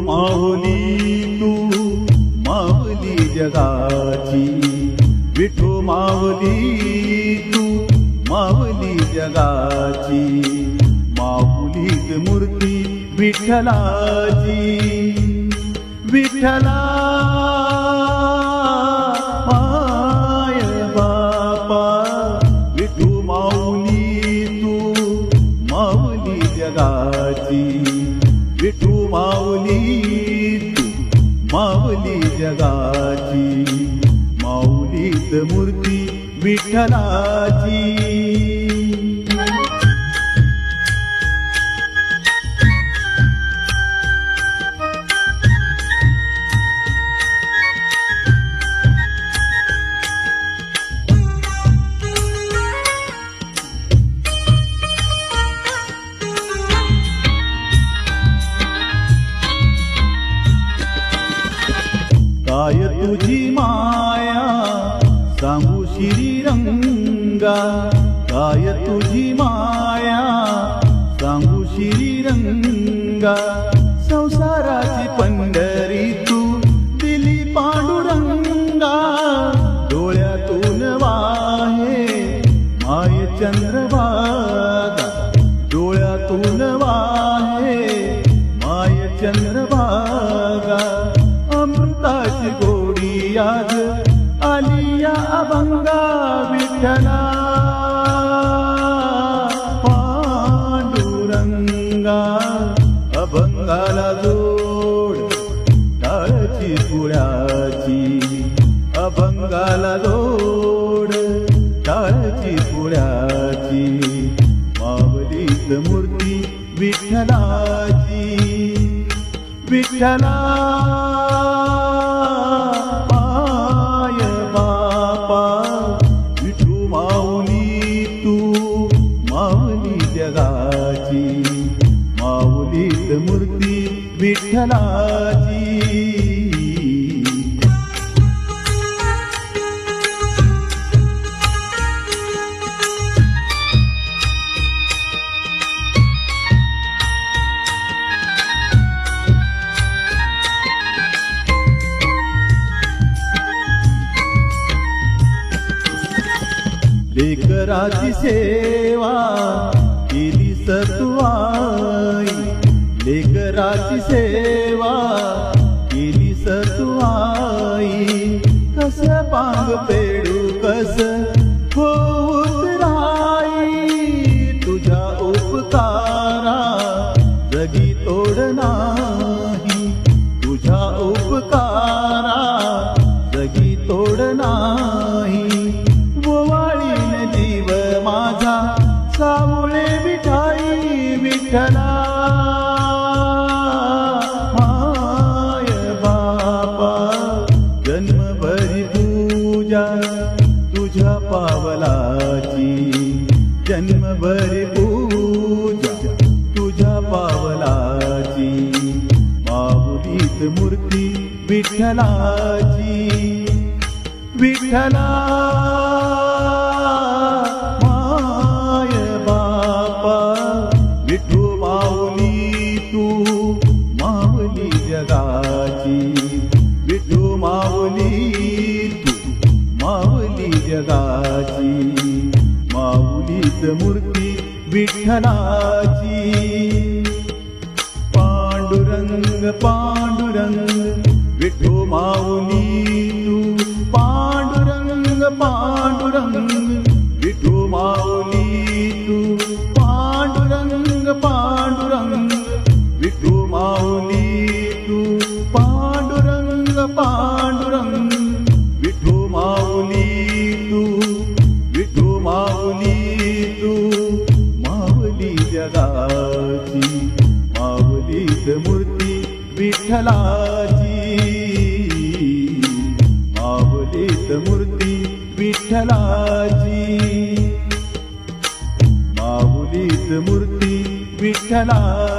माऊली तू माऊली जगाची, विठू माऊली तू माऊली जगाची, माऊलीत मूर्ती विठ्ठलाची, विठ्ठला माय बापा, विठू माऊली तू माऊली जगाची, विठू माऊली तू माऊली जगाची, माऊलीत मूर्ती विठ्ठलाची। काय तुझी माया सांगू श्रीरंगा, काय तुझी माया सांगू श्रीरंगा, संसाराची पंढरी तू दिली पांडुरंगा, डोळ्यातून वाहे माय चंद्रभागा, डोळ्यातून वाहे माय चंद्रभागा, अमृताची गोडी आज आली या अभंगा, विठ्ठला पांडुरंगा, अभंगाला जोड टाळची पुळ्याची, अभंगाला जोड टाळची पुळ्याची, माऊलीत मूर्ती विठ्ठलाची, विठ्ठला माय बापा, विठू माऊली तू माऊली जगाची, माऊलीत मूर्ती विठ्ठलाची। लेकराची सेवा केली सतुआई, लेकराची सेवा केली सतुआई, कस पांग पेडू कस होत राई, तुझ्या उपकारा जगी तोड नाही, तुझ्या उपकारा जगी तोड नाही, जीव माझा सावळे विठाई, विठ्ठला माय बापा, जन्मभरी पूजा तुझ्या पावलाची, जन्मभरी पूजा तुझ्या पावलाची, माऊलीत मूर्ती विठ्ठलाची, विठ्ठला माय बापा, विठू माऊली तू माऊली जगाची, विठू माऊली तू माऊली जगाची, माऊलीत मूर्ती विठ्ठलाची, पांडुरंग पांडुरंग विठू माऊली तू, पांडुरंग पांडुरंग विठू माऊली तू, पांडुरंग पांडुरंग विठू माऊली तू, पांडुरंग पांडुरंग विठू माऊली तू, विठू माऊली तू माऊली जगाची, माऊलीत मूर्ती विठ्ठलाची, माऊलीत मूर्ती विठ्ठलाची, माऊलीत मूर्ती विठ्ठलाची।